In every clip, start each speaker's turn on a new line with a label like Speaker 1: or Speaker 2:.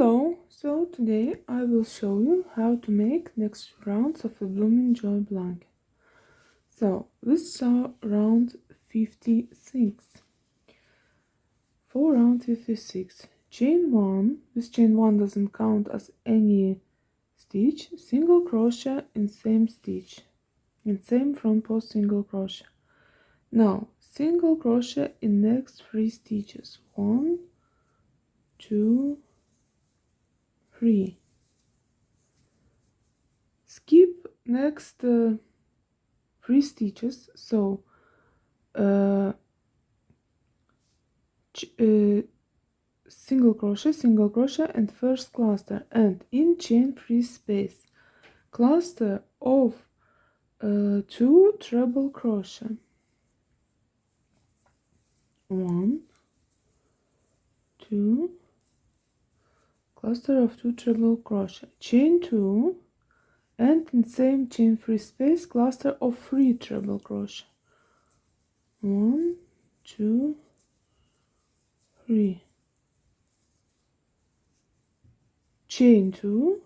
Speaker 1: Hello, so today I will show you how to make next rounds of a blooming joy blanket. So this is round 56. For round 56, chain 1, this chain 1 doesn't count as any stitch, single crochet in same stitch, in same front post single crochet. Now single crochet in next 3 stitches, 1, 2, 3. Skip next 3 stitches, so single crochet and first cluster, and in chain 3 space cluster of 2 treble crochet, 1, 2, cluster of 2 treble crochet, chain 2, and in same chain 3 space cluster of 3 treble crochet, 1, 2, 3, chain 2,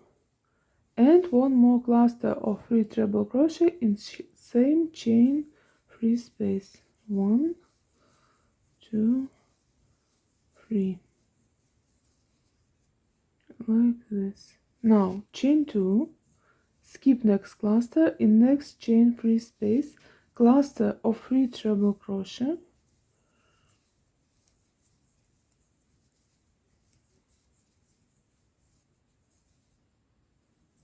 Speaker 1: and one more cluster of 3 treble crochet in same chain 3 space, 1, 2, 3, like this. Now chain 2, skip next cluster, in next chain 3 space cluster of 3 treble crochet,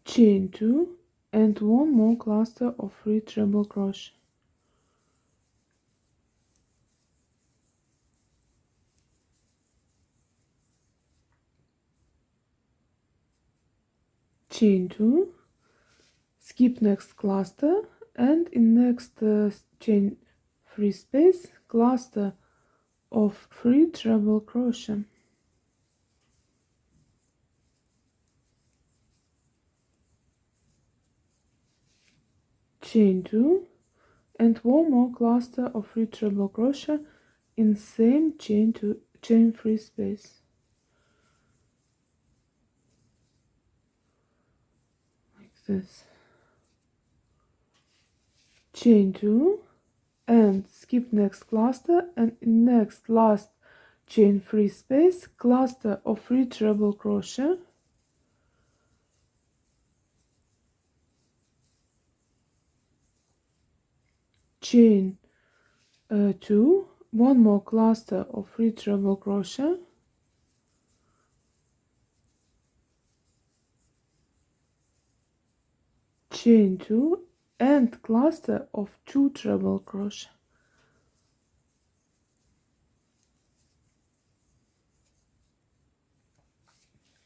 Speaker 1: chain 2, and one more cluster of 3 treble crochet, chain 2, skip next cluster, and in next chain 3 space cluster of 3 treble crochet, chain 2, and one more cluster of 3 treble crochet in same chain 3 space, like this. Chain 2 and skip next cluster, and in next last chain 3 space cluster of 3 treble crochet, chain 2, one more cluster of 3 treble crochet, chain 2, and cluster of 2 treble crochet,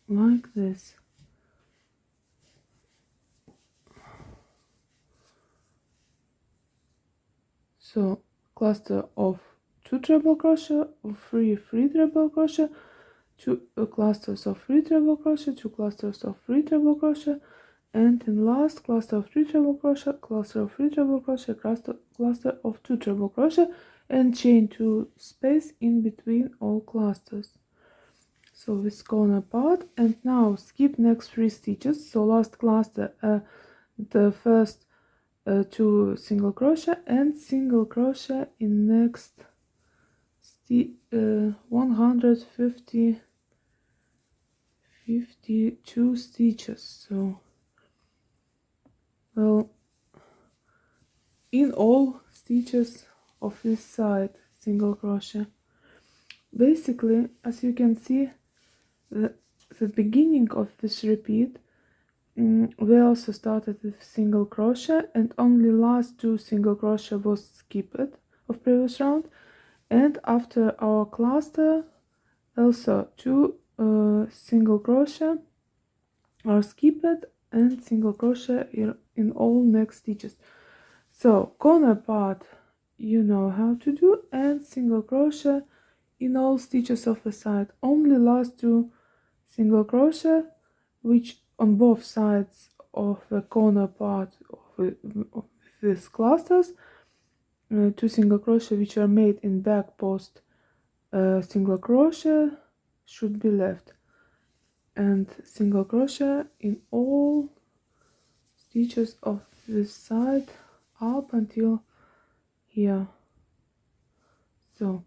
Speaker 1: like this. So cluster of 2 treble crochet, of 3 treble crochet, 2 clusters of 3 treble crochet, 2 clusters of 3 treble crochet, and in last cluster of 3 treble crochet, cluster of 3 treble crochet, cluster of 2 treble crochet, and chain 2 space in between all clusters. So this corner part, and now skip next 3 stitches. So last cluster, the first 2 single crochet and single crochet in next 152 stitches. So well, in all stitches of this side single crochet. Basically, as you can see, the beginning of this repeat, we also started with single crochet, and only last 2 single crochet was skipped of previous round, and after our cluster also 2 single crochet are skipped and single crochet in all next stitches. So corner part you know how to do, and single crochet in all stitches of the side. Only last 2 single crochet, which on both sides of the corner part of these clusters, 2 single crochet which are made in back post single crochet should be left. and single crochet in all stitches of this side up until here. So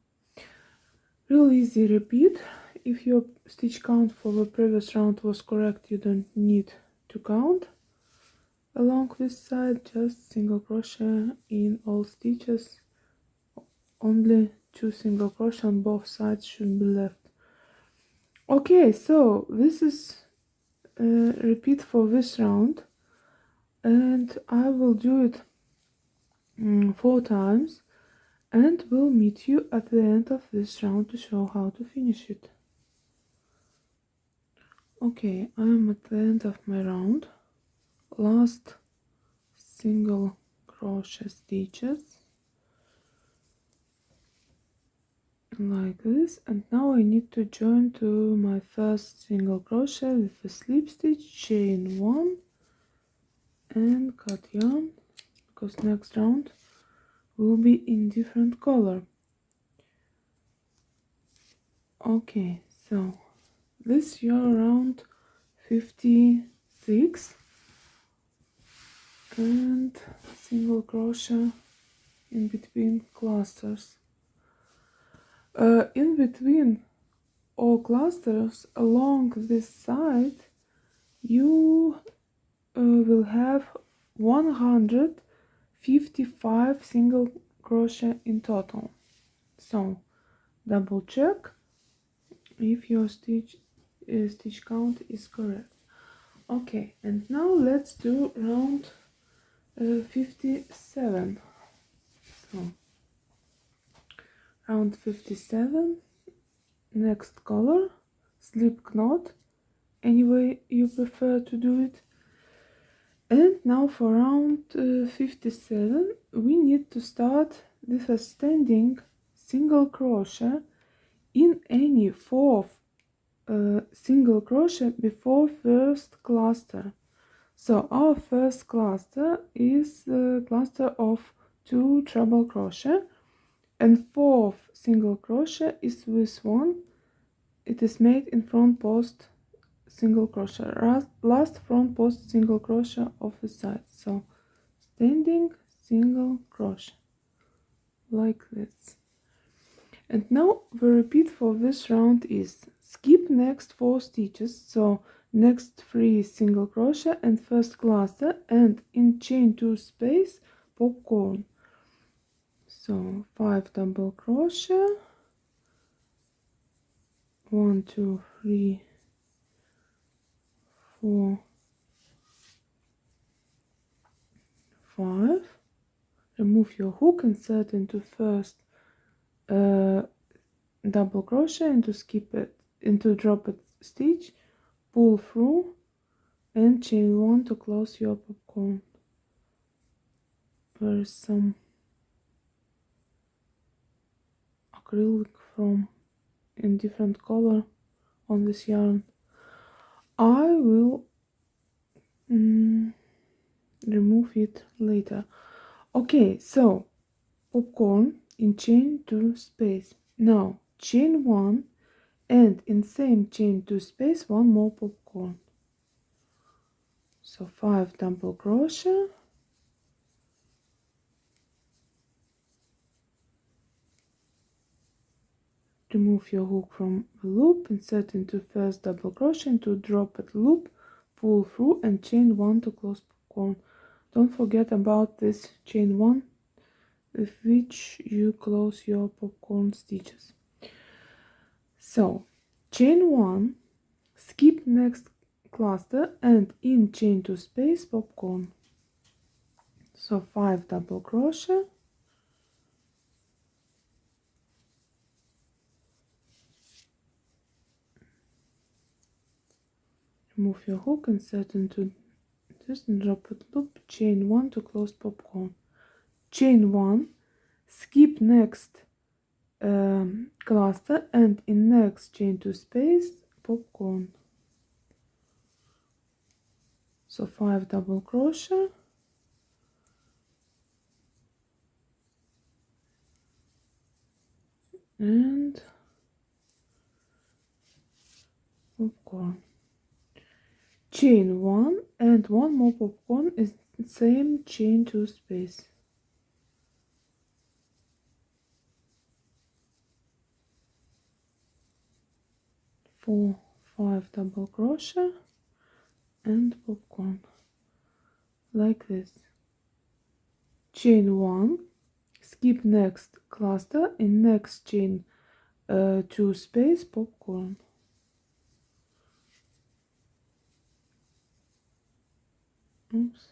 Speaker 1: real easy. Repeat. If your stitch count for the previous round was correct, you don't need to count along this side, just single crochet in all stitches. Only 2 single crochet on both sides should be left. Okay, so this is repeat for this round, and I will do it 4 times, and will meet you at the end of this round to show how to finish it. Okay, I'm at the end of my round. Last single crochet stitches like this, and now I need to join to my first single crochet with a slip stitch, chain 1 and cut yarn, because next round will be in different color. Okay, so this is your round 56, and single crochet in between clusters. In between all clusters along this side you will have 155 single crochet in total. So double check if your stitch count is correct. Okay, and now let's do round 57. So round 57, next color, slip knot, any way you prefer to do it. And now for round 57 we need to start with a standing single crochet in any 4 single crochet before first cluster. So our first cluster is a cluster of 2 treble crochet, and 4th single crochet is this one. It is made in front post single crochet, last front post single crochet of the side. So standing single crochet like this. And now the repeat for this round is skip next 4 stitches, so next 3 single crochet and first cluster, and in chain 2 space popcorn. So 5 double crochet, 1 2 3 4 5. Remove your hook, insert into first double crochet, into skip it, into drop it stitch, pull through and chain 1 to close your popcorn. There is some acrylic from in different color on this yarn. I will remove it later. Okay, so popcorn in chain 2 space. Now chain 1 and in same chain 2 space 1 more popcorn. So 5 double crochet, remove your hook from the loop, insert into first double crochet into drop it loop, pull through and chain 1 to close popcorn. Don't forget about this chain 1 with which you close your popcorn stitches. So chain 1, skip next cluster and in chain 2 space popcorn. So 5 double crochet, remove your hook, insert into this and drop it loop, chain 1 to close popcorn. Chain 1, skip next cluster and in next chain 2 space popcorn. So 5 double crochet, and popcorn. chain 1 and one more popcorn is same chain 2 space. Four, 5 double crochet and popcorn like this. Chain 1, skip next cluster, in next chain 2 space popcorn. Oops.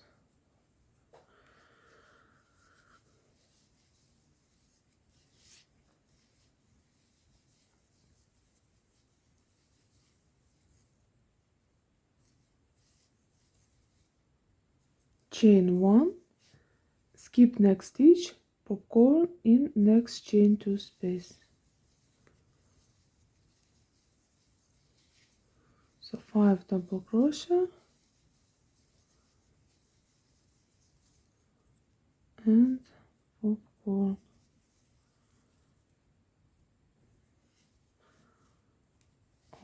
Speaker 1: Chain 1, skip next stitch, popcorn in next chain 2 space. So 5 double crochet and popcorn.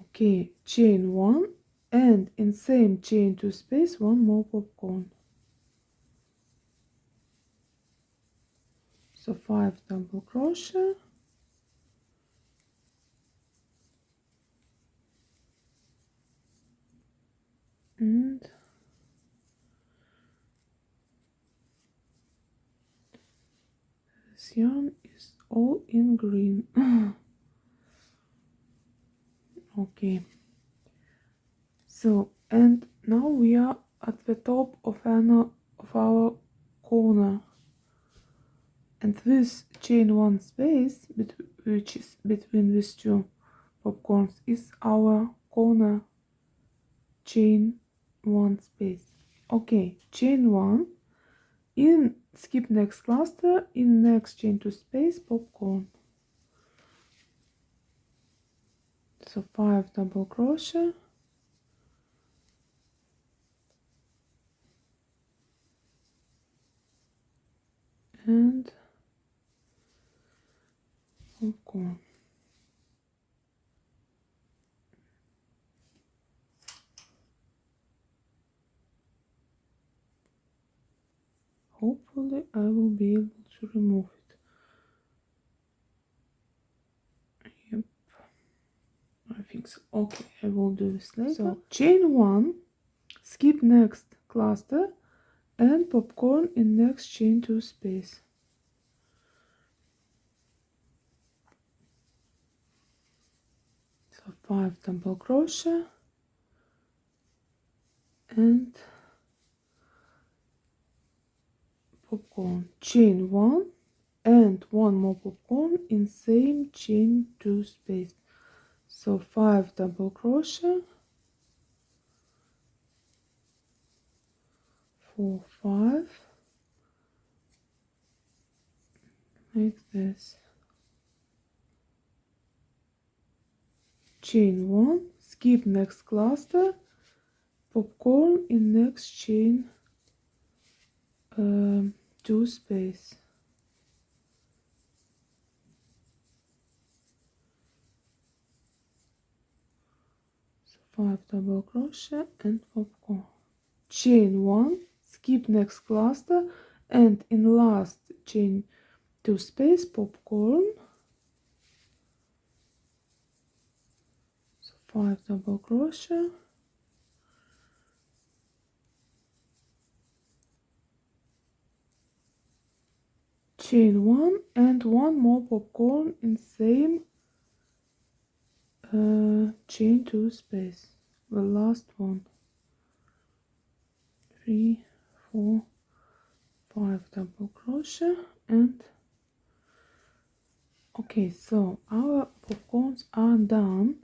Speaker 1: Okay, chain 1 and in same chain 2 space one more popcorn. So 5 double crochet and this yarn is all in green. Okay, so and now we are at the top of our corner, and this chain 1 space which is between these two popcorns is our corner chain 1 space. Okay, chain 1, in skip next cluster, in next chain 2 space popcorn. So 5 double crochet and popcorn. Hopefully I will be able to remove it. Yep, I think so. Okay, I will do this later. So chain 1, skip next cluster and popcorn in next chain 2 space. So 5 double crochet and popcorn. Chain 1 and one more popcorn in same chain 2 space. So 5 double crochet, 4, 5 like this. Chain 1, skip next cluster, popcorn in next chain 2 space. So 5 double crochet and popcorn. Chain 1, skip next cluster and in last chain 2 space popcorn. So 5 double crochet. Chain 1 and one more popcorn in same chain 2 space, the last one. 3, 4, 5 double crochet and okay, so our popcorns are done,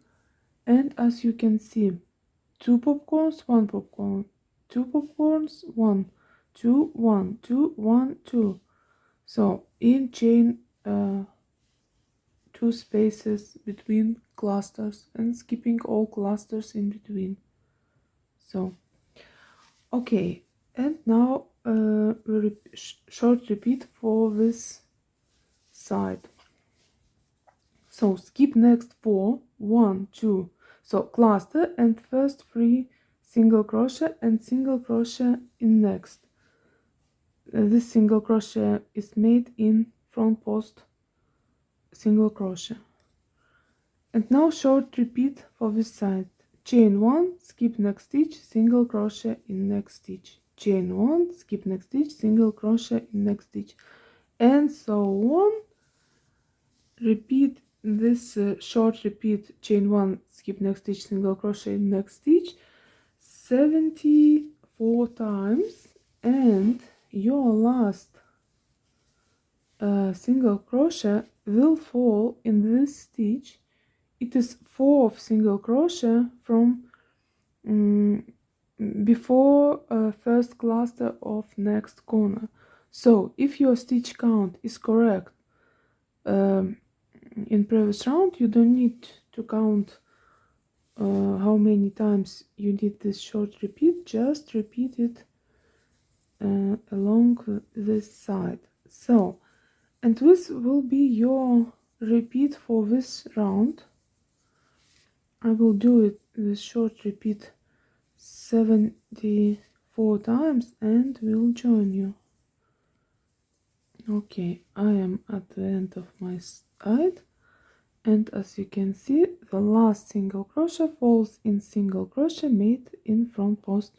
Speaker 1: and as you can see, 2 popcorns, 1 popcorn, 2 popcorns, 1, 2, 1, 2, 1, 2. So in chain 2 spaces between clusters and skipping all clusters in between. So okay, and now short repeat for this side. So skip next 4, 1, 2. So cluster and first 3 single crochet and single crochet in next. This single crochet is made in front post single crochet. And now short repeat for this side. Chain 1, skip next stitch, single crochet in next stitch. Chain 1, skip next stitch, single crochet in next stitch, and so on. Repeat this short repeat, chain 1, skip next stitch, single crochet in next stitch 74 times, and your last single crochet will fall in this stitch. It is 4th single crochet from before first cluster of next corner. So if your stitch count is correct in previous round, you don't need to count how many times you did this short repeat, just repeat it along this side. So, and this will be your repeat for this round. I will do it this short repeat 74 times and will join you. Okay, I am at the end of my side, and as you can see, the last single crochet falls in single crochet made in front post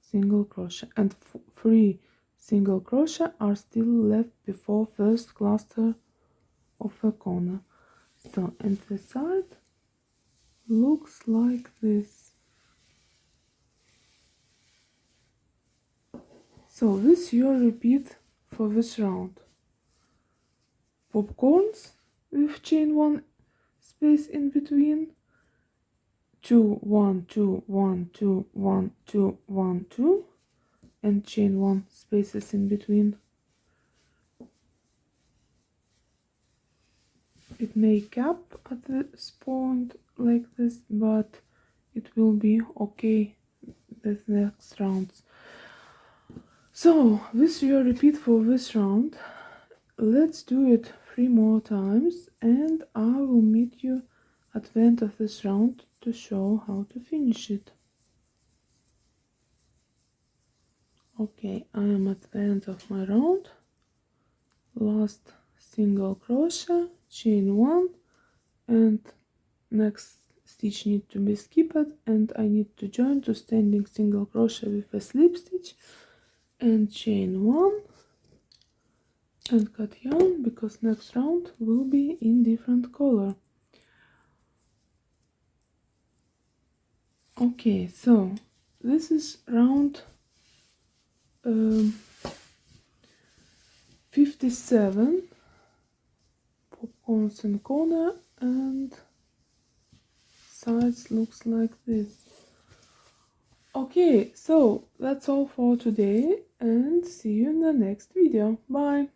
Speaker 1: single crochet, and 3 single crochet are still left before first cluster of a corner. So, and the side looks like this. So this your repeat for this round. Popcorns with chain 1 space in between, 2 1 2 1 2 1 2 1 2, and chain 1 spaces in between. It may cap at this point like this, but it will be okay with next rounds. So this is your repeat for this round. Let's do it 3 more times, and I will meet you at the end of this round to show how to finish it. Okay, I am at the end of my round. Last single crochet, chain 1, and next stitch need to be skipped, and I need to join to standing single crochet with a slip stitch and chain 1 and cut yarn, because next round will be in different color. Okay, so this is round 57, popcorns in corner, and sides looks like this. Okay, so that's all for today, and see you in the next video. Bye.